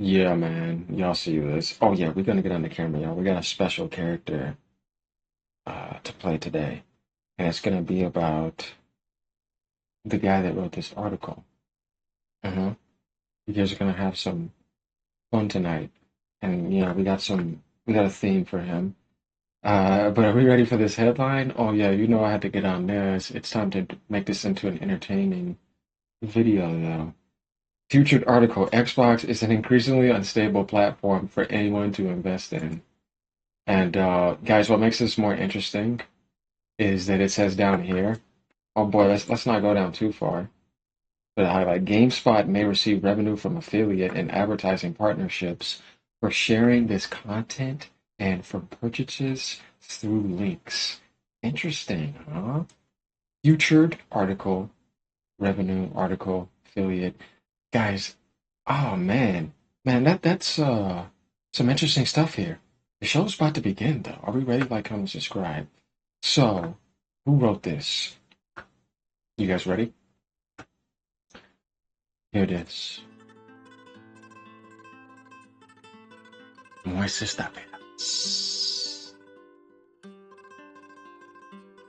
Yeah, man. Y'all see this. Oh yeah, we're gonna get on the camera, y'all. We got a special character to play today. And it's gonna be about the guy that wrote this article. Uh-huh. You guys are gonna have some fun tonight. And we got a theme for him. But are we ready for this headline? Oh yeah, you know I had to get on this. It's time to make this into an entertaining video though. Featured article, Xbox is an increasingly unstable platform for anyone to invest in. And guys, what makes this more interesting is that it says down here, oh boy, let's not go down too far. But I highlight GameSpot may receive revenue from affiliate and advertising partnerships for sharing this content and from purchases through links. Interesting, huh? Featured article, revenue article, affiliate. Guys, oh man, that's some interesting stuff here. The show's about to begin, though. Are we ready? Like, comment, subscribe. So, who wrote this? You guys ready? Here it is. Moises Taveras.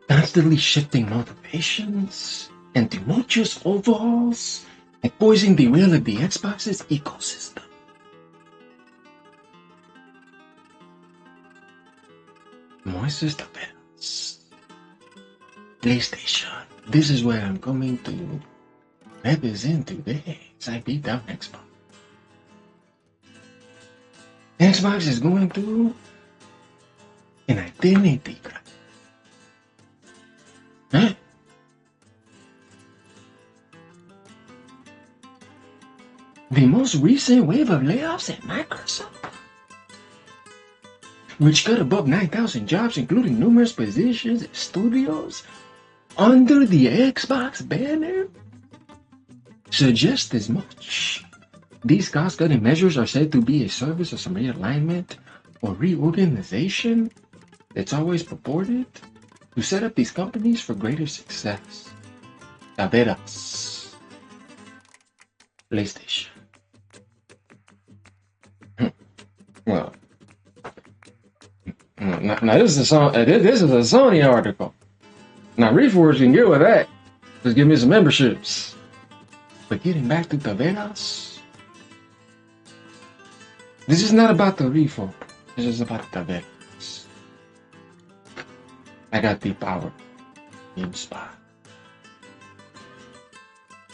Constantly shifting motivations and tumultuous overhauls and poising the wheel of the Xbox's ecosystem. Moises Taveras. PlayStation. This is where I'm coming to represent today as I beat down Xbox. Xbox is going through an identity crisis. Huh? The most recent wave of layoffs at Microsoft, which cut above 9,000 jobs, including numerous positions at studios under the Xbox banner, suggest as much. These cost-cutting measures are said to be a service of some realignment or reorganization that's always purported to set up these companies for greater success. Taveras. PlayStation. Well, now this is a Sony article. Now Reforge can get with that. Just give me some memberships. But getting back to Taveras, this is not about the Reforge. This is about Taveras. I got the power. GameSpot.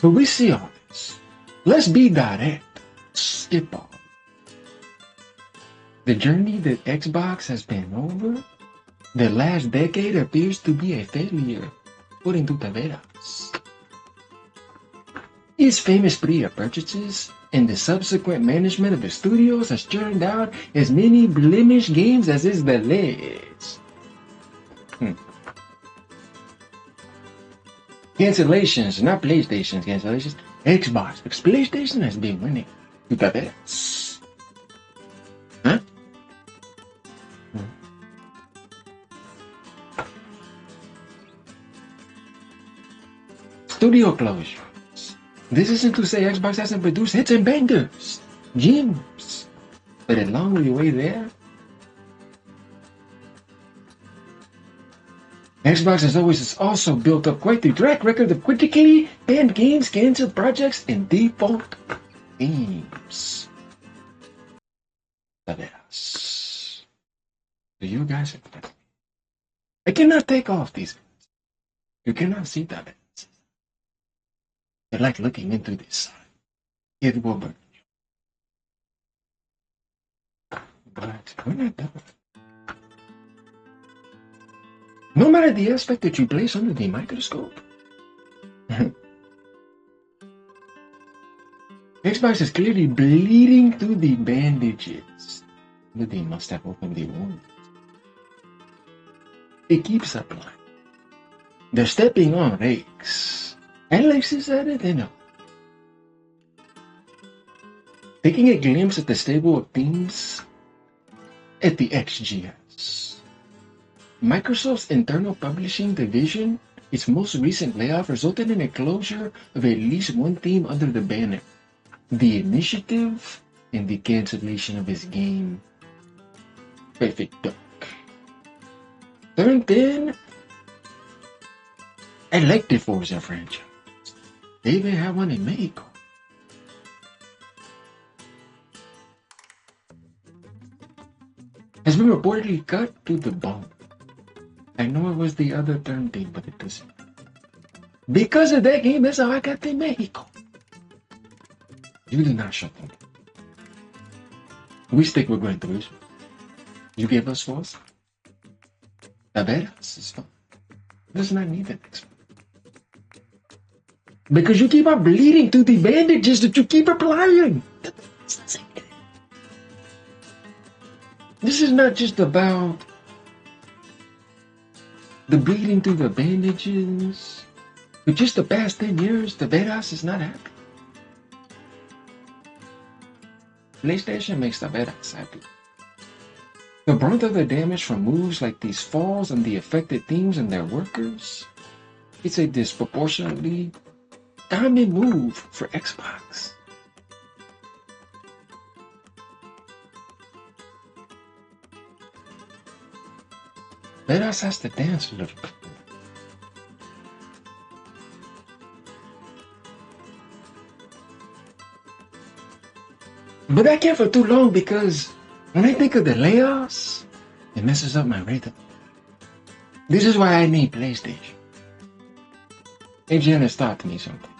But we see all this. Let's be direct. Skip all. The journey that Xbox has been over the last decade appears to be a failure, according to Taveras. His famous spree of purchases and the subsequent management of the studios has churned out as many blemished games as is the list. Cancellations, not PlayStation cancellations, Xbox, because PlayStation has been winning to Taveras. Huh? Studio closures. This isn't to say Xbox hasn't produced hits and bangers, gems, but along the way there, Xbox has always also built up quite the track record of critically panned games, canceled projects, and defunct games. Taveras. Do you guys agree? I cannot take off these. You cannot see Taveras. It's like looking into the sun. It will burn you. But we're not done. No matter the aspect that you place under the microscope, Xbox is clearly bleeding through the bandages. But they must have opened the wound. It keeps applying. They're stepping on rakes. Alexis said it, know. Taking a glimpse at the stable of themes at the XGS. Microsoft's internal publishing division, its most recent layoff resulted in a closure of at least one theme under the banner. The Initiative in the cancellation of his game, Perfect Duck. Third then, I like the Forza franchise. They even have one in Mexico. Has been reportedly cut to the bone. I know it was the other third thing, but it doesn't. Because of that game, that's how I got to Mexico. You did not shut them. We stick with Gran Turismo. You gave us Forza. The badass is fun. Does not need the next one. Because you keep on bleeding through the bandages that you keep applying. This is not just about the bleeding through the bandages. For just the past 10 years, the badass is not happy. PlayStation makes the badass happy. The brunt of the damage from moves like these falls on the affected teams and their workers, it's a disproportionately common move for Xbox. Badass has to dance a little bit. But I can't for too long because when I think of the layoffs, it messes up my rhythm. This is why I need PlayStation. AGN has taught me something.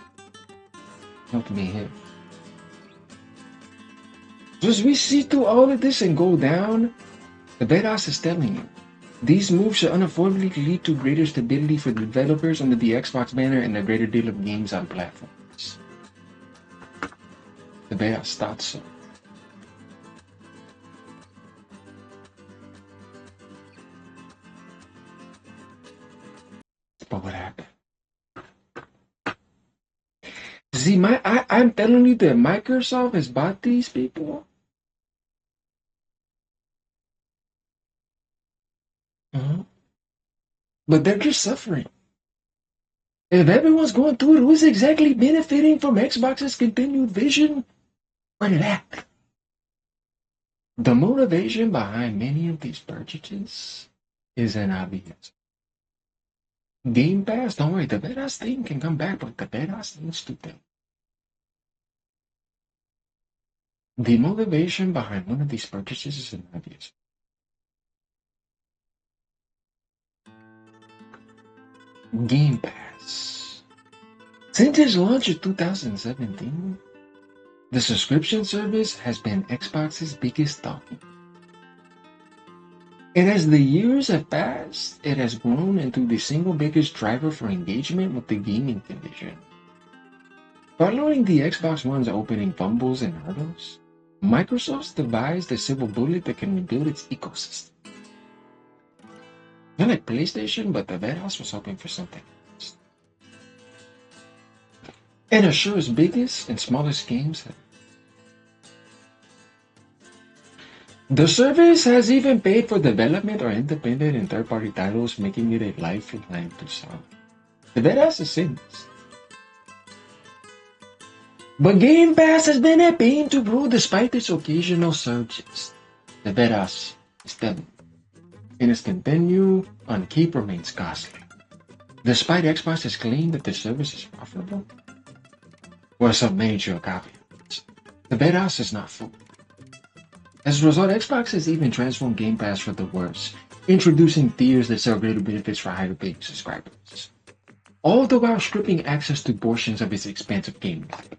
Helped me here. So as we see through all of this and go down, the badass is telling you, these moves should unavoidably lead to greater stability for the developers under the Xbox banner and a greater deal of games on platforms. The badass thought so. But what happened? See, I'm telling you that Microsoft has bought these people. But they're just suffering. If everyone's going through it, who's exactly benefiting from Xbox's continued vision or lack? The motivation behind many of these purchases isn't obvious. Game Pass, don't worry, the badass thing can come back, but the badass needs to think. The motivation behind one of these purchases isn't obvious. Game Pass. Since its launch in 2017, the subscription service has been Xbox's biggest talking. And as the years have passed, it has grown into the single biggest driver for engagement with the gaming division. Following the Xbox One's opening fumbles and hurdles, Microsoft's devised a silver bullet that can rebuild its ecosystem. Not like PlayStation, but the warehouse was hoping for something else. And assure its biggest and smallest games. The service has even paid for development or independent and third-party titles, making it a lifeline to some. The badass is sinless. But Game Pass has been a pain to brew despite its occasional surges. The badass is telling. And its continue on keep remains costly. Despite Xbox's claim that the service is profitable, or some major caveats, the badass is not full. As a result, Xbox has even transformed Game Pass for the worse, introducing tiers that sell greater benefits for higher paying subscribers, all the while stripping access to portions of its expansive gaming library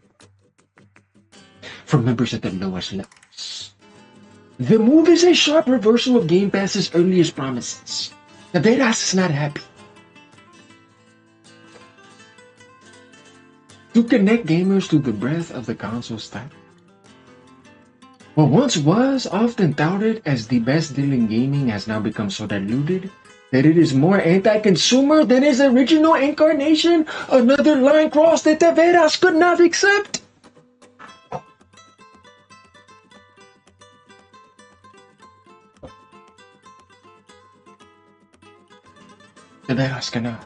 from members at the lowest levels. The move is a sharp reversal of Game Pass's earliest promises. The badass is not happy. To connect gamers to the breadth of the console's title. What once was often touted as the best deal in gaming has now become so diluted that it is more anti-consumer than its original incarnation, another line crossed that the badass could not accept. The badass cannot.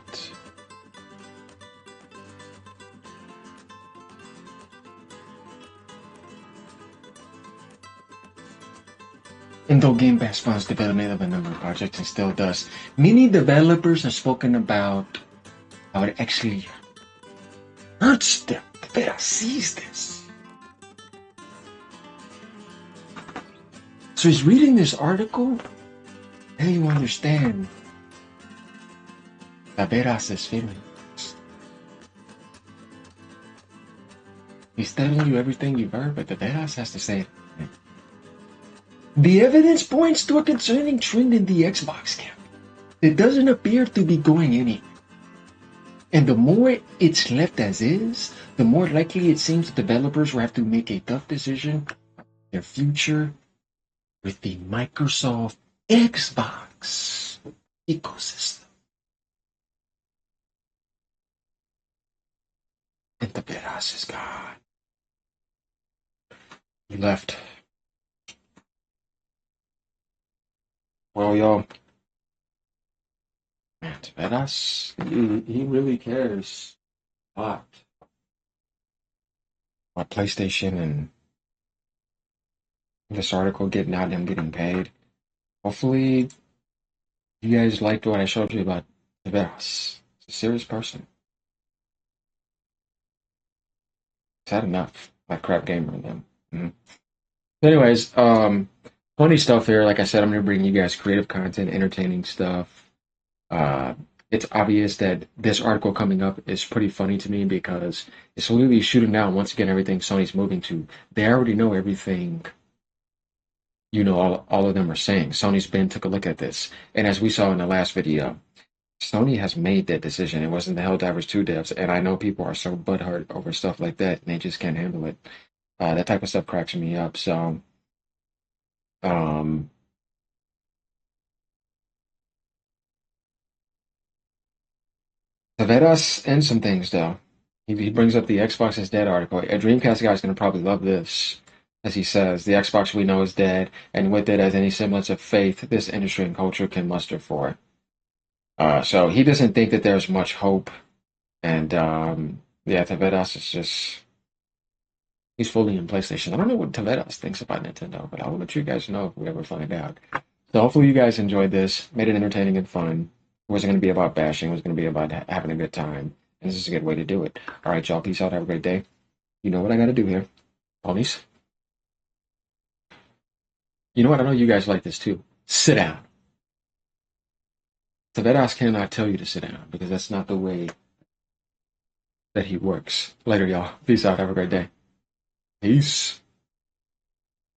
And though Game Pass funds development of a number of projects and still does, many developers have spoken about how it actually hurts them. Tavera sees this. So he's reading this article, and you understand Taveras' feelings. He's telling you everything you've heard, but Taveras has to say it. The evidence points to a concerning trend in the Xbox camp. It doesn't appear to be going anywhere. And the more it's left as is, the more likely it seems developers will have to make a tough decision about their future with the Microsoft Xbox ecosystem. And Taveras is gone. He left. Well, y'all, man, Taveras, he really cares a lot about PlayStation and this article getting out, him getting paid. Hopefully, you guys liked what I showed you about Taveras. He's a serious person. He's had enough. That crap gamer and them. Anyways, funny stuff here. Like I said, I'm gonna bring you guys creative content, entertaining stuff. Uh, it's obvious that this article coming up is pretty funny to me because it's literally shooting down once again everything Sony's moving to. They already know everything. All of them are saying. Sony's been took a look at this, and as we saw in the last video, Sony has made that decision. It wasn't the Helldivers 2 devs, and I know people are so butthurt over stuff like that, and they just can't handle it. That type of stuff cracks me up. So, um, Taveras ends some things though. He brings up the Xbox is dead article. A Dreamcast guy is going to probably love this, as he says, the Xbox we know is dead, and with it, as any semblance of faith this industry and culture can muster for. So he doesn't think that there's much hope, and yeah, Taveras is just he's fully in PlayStation. I don't know what Taveras thinks about Nintendo, but I'll let you guys know if we ever find out. So hopefully you guys enjoyed this, made it entertaining and fun. It wasn't going to be about bashing. It was going to be about having a good time. And this is a good way to do it. All right, y'all. Peace out. Have a great day. You know what I got to do here. Ponies. You know what? I know you guys like this too. Sit down. Taveras cannot tell you to sit down because that's not the way that he works. Later, y'all. Peace out. Have a great day. Peace.